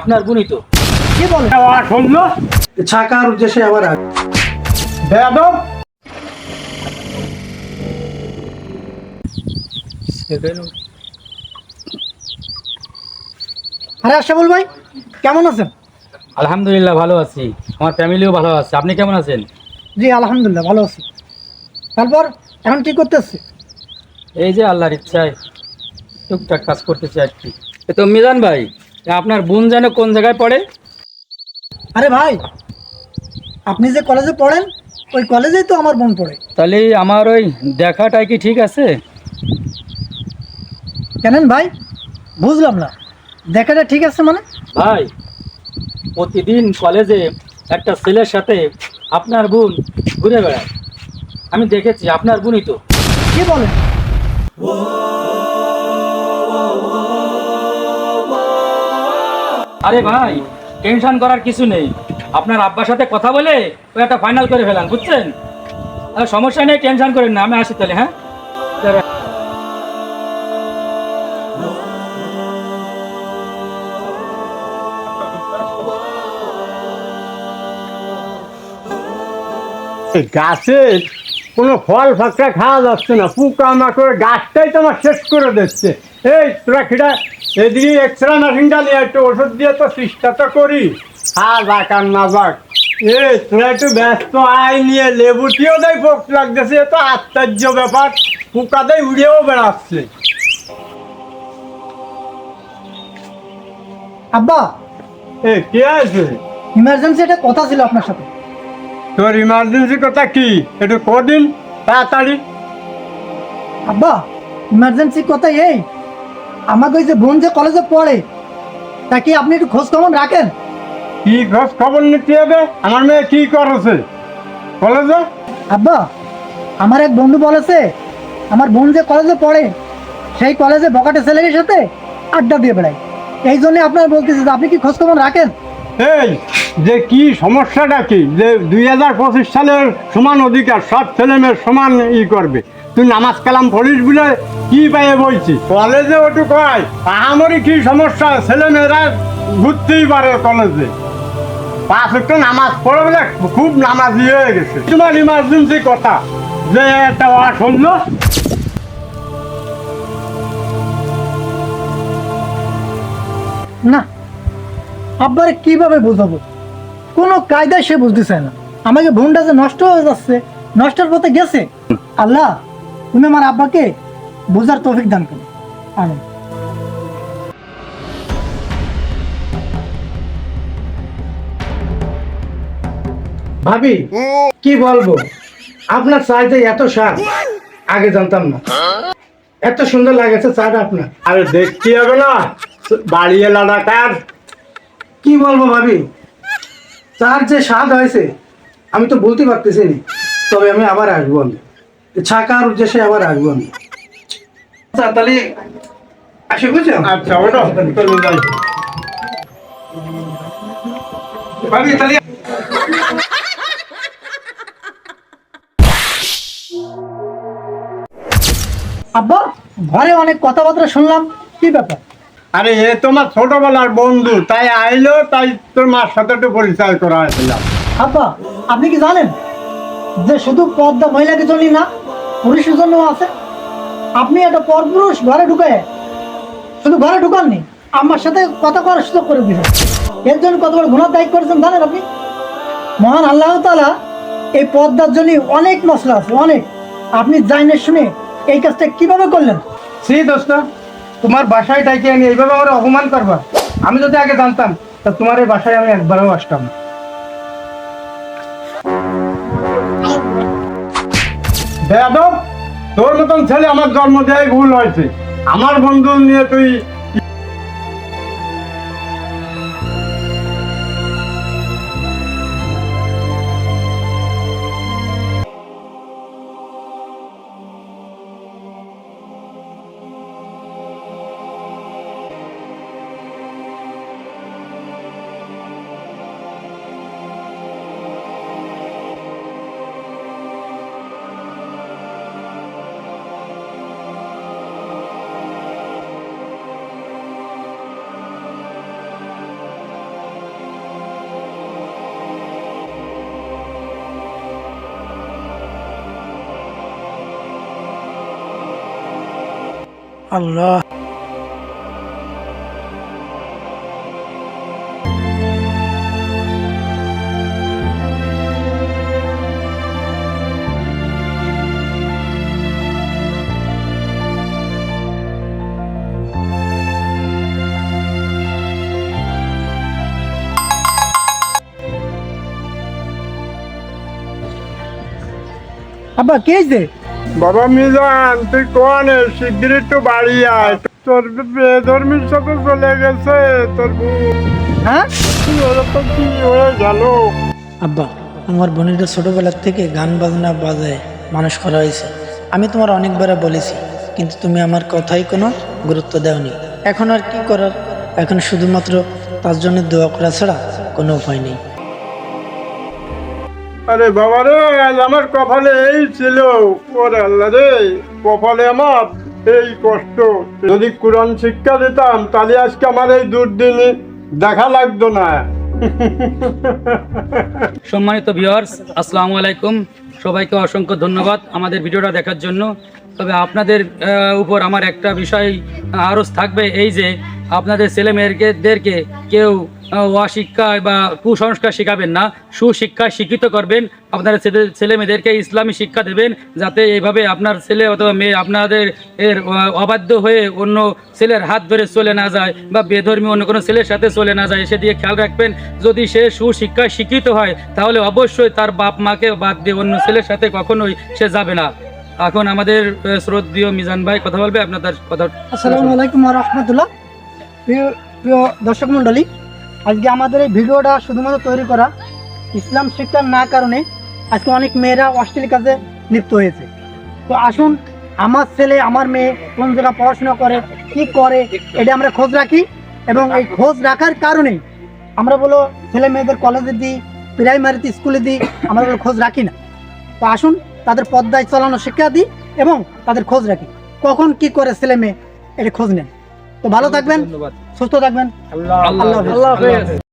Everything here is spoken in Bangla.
আপনার বোনই তো। কি বলে শুনলো ছাকার উদ্দেশ্যে আবার বেয়াদব। আরে আশরাফুল ভাই, কেমন আছেন? আলহামদুলিল্লাহ ভালো আছি, আমার ফ্যামিলিও ভালো আছে। আপনি কেমন আছেন? জি আলহামদুলিল্লাহ ভালো আছি। তারপর এখন কি করতেছি? এই যে আল্লাহর ইচ্ছায় টুকটাক কাজ করতেছি আর কি। তো মিজান ভাই, আপনার বোন যেন কোন জায়গায় পড়ে? আরে ভাই, আপনি যে কলেজে পড়েন ওই কলেজেই তো আমার বোন পড়ে। তাহলে আমার ওই দেখাটাই কি ঠিক আছে? কেনেন ভাই, বুঝলাম না। দেখাটা ঠিক আছে মানে? ভাই, প্রতিদিন কলেজে একটা ছেলের সাথে আপনার বোন ঘুরে বেড়ায়, আমি দেখেছি। আপনার বোনই তো। কি বলেন? আরে ভাই, টেনশন করার কিছু নেই। আপনার আব্বার সাথে কথা বলে ওই একটা ফাইনাল করে ফেলান, বুঝছেন? আর সমস্যা নেই, টেনশন করেন না। আমি আসি তাহলে, হ্যাঁ? গাছের কোনো ফল ফাঁকটা খাওয়া যাচ্ছে না, পোকা মাকড় গাছটাই তোমার শেষ করে দিচ্ছে। এই তোরা খিটা এদিকে এক্সরা মেশিনটা নিয়ে একটু ওষুধ দিয়ে তো চেষ্টা তো করি, যাক আর না যাক। তোরা একটু ব্যস্ত আয় নিয়ে লেবুটিও দেয় পোক লাগতেছে, এ তো আশ্চর্য ব্যাপার, পোকা দেয় উড়েও বেড়াচ্ছে। আব্বা, কে আছে? ইমার্জেন্সি একটা কথা ছিল আপনার সাথে। তোর ইমার্জেন্সি কথা কি? একটু কদিন তাড়াতাড়ি। আব্বা, ইমার্জেন্সি কথা এই, আমাকে ওই যে বোন যে কলেজে পড়ে তা কি আপনি একটু খোঁজ খবর রাখেন? কি খোঁজ খবর নিতে হবে? আমার মেয়ে কি করেছে কলেজে? আব্বা, আমার এক বন্ধু বলেছে আমার বোন যে কলেজে পড়ে সেই কলেজে বকাটে ছেলের সাথে আড্ডা দিয়ে বেড়ায়। এই জন্য আপনার বলতেছি যে আপনি কি খোঁজ খবর রাখেন? এই যে কি সমস্যাটা কি, যে 2025 সালের সমান অধিকার সব ছেলে মেয়ের সমান করবে, তুই নামাজ কালাম পড়িস বলে কি পাইয়ে বলছি? কলেজে ওটু কয় আমারই কি সমস্যা? ছেলে মেয়েরা ঘুরতেই পারে কলেজে, 5 ওয়াক্ত নামাজ পড়ে বলে খুব নামাজি হয়ে গেছে। তোমার ইমার্জেন্সি কথা যে একটা শুনলো। না, আব্বারে কিভাবে বোঝাবো? কোনো কায়দায় সে বুঝতে চায় না। আমাকে বোনটা যে নষ্ট হয়ে যাচ্ছে, নষ্টের পথে গেছে। আল্লাহ, তুমি আমার আব্বাকে বোঝার তৌফিক দান করো। আমিন। ভাবি কি বলবো, আপনার চাইতে এত স্বাদ আগে জানতাম না। এত সুন্দর লাগেছে চাটা আপনার। আরে দেখতে হবে না বাড়িয়ে লাদাকার। কি বলবো ভাবি, চার যে স্বাদ হয়েছে আমি তো বলতে পারতেছি না। তবে আমি আবার আসবো, আমি ছাকার উদ্দেশ্যে আবার আসবো আমি। আচ্ছা তাহলে আসি, বুঝছো? আচ্ছা ওটা চলে যাই। ভাবি তাহলে আব্বা, ঘরে অনেক কথাবার্তা শুনলাম, কি ব্যাপার? আরে এ তোমার ছোটবেলার বন্ধু, তাই আইলো, তাই তোর মার সাথে একটু পরিচয় করা হয়েছিল। আব্বা, আপনি কি জানেন যে শুধু পর্দা মহিলাদের জন্যই না, পুরুষের জন্য আছে? আপনি একটা পরপুরুষ ঘরে ঢুকে শুধু ঘরে ঢুকাননি, আমার সাথে কথা করার সুযোগ করে দিলেন। এর জন্য কত বড় গুনাহ দায়ী করেছেন জানেন আপনি? মহান আল্লাহ তাআলা এই পর্দার জন্য অনেক মশলা আছে, অনেক। আপনি জানেন শুনে এই কাজটা কিভাবে করলেন? সে দোস্ত, তোমার বাসায় ডাইকে আনি এইভাবে আমার অপমান করবা? আমি যদি আগে জানতাম তা তোমার এই বাসায় আমি একবারও আসতাম না। বেয়াদব, তোর মতন ছেলে আমার জন্ম দেয় ভুল হয়েছে। আমার বন্ধু নিয়ে তুই আল্লাহ। আব্বা কে যে বাবা মিজান, তুই কোয়ানে শিগগির একটু বাড়ি আয়। তোর বেধর্মীর সাথে চলে গেছে তোর বোন। হ্যাঁ ওরকম কি হয়ে গেল? আব্বা, আমার বোনেরা ছোটবেলার থেকে গান বাজনা বাজায় মানুষ করা হয়েছে। আমি তোমার অনেকবার বলেছি, কিন্তু তুমি আমার কথাই কোনো গুরুত্ব দাওনি। এখন আর কি করার? এখন শুধুমাত্র তার জন্য দোয়া করা ছাড়া কোনো উপায় নেই। আরে বাবা রে, আজ আমার কপালে এই ছিল। ওরে আল্লাহ রে, কপালে আমার এই কষ্ট। যদি কোরআন শিক্ষা দিতাম তাহলে আজকে আমার এই দুর্দিনে দেখা লাগতো না। সম্মানিত ভিউয়ার্স, আসসালামু আলাইকুম। সবাইকে অসংখ্য ধন্যবাদ আমাদের ভিডিওটা দেখার জন্য। তবে আপনাদের উপর আমার একটা বিষয় আরজ থাকবে, এই যে আপনাদের ছেলেমেয়েদেরকে কেউ অশিক্ষা বা কুসংস্কার শেখাবেন না, সুশিক্ষায় শিক্ষিত করবেন। আপনারা ছেলেমেয়েদেরকে ইসলামী শিক্ষা দেবেন, যাতে এইভাবে আপনার ছেলে অথবা মেয়ে আপনাদের অবাধ্য হয়ে অন্য ছেলের হাত ধরে চলে না যায় বা বেধর্মী অন্য কোনো ছেলের সাথে চলে না যায়, সেদিকে খেয়াল রাখবেন। যদি সে সুশিক্ষায় শিক্ষিত হয় তাহলে অবশ্যই তার বাপ মাকে বাদ দিয়ে অন্য ছেলের সাথে কখনোই সে যাবে না। এখন আমাদের শ্রদ্ধেয় মিজান ভাই কথা বলবে, আপনাদের কথা। আসসালামু আলাইকুম ওয়া রাহমাতুল্লাহ। প্রিয় প্রিয় দর্শক মণ্ডলী, আজকে আমাদের এই ভিডিওটা শুধুমাত্র তৈরি করা ইসলাম শিক্ষার না কারণে আজকে অনেক মেয়েরা অশ্লীল কাজে লিপ্ত হয়েছে। তো আসুন, আমার ছেলে আমার মেয়ে কোন জায়গায় পড়াশোনা করে, কি করে, এটা আমরা খোঁজ রাখি। এবং এই খোঁজ রাখার কারণেই আমরা বলো ছেলে মেয়েদের কলেজে দিই, প্রাইমারিতে স্কুলে দিই, আমরা বলো খোঁজ রাখি না। তো আসুন, তাদের পর্দায় চালানো শিক্ষা দিই এবং তাদের খোঁজ রাখি, কখন কি করে ছেলে মেয়ে এটা খোঁজ নেন। তো ভালো থাকবেন, ধন্যবাদ। সুস্থ থাকবেন। আল্লাহ আল্লাহ হাফেজ।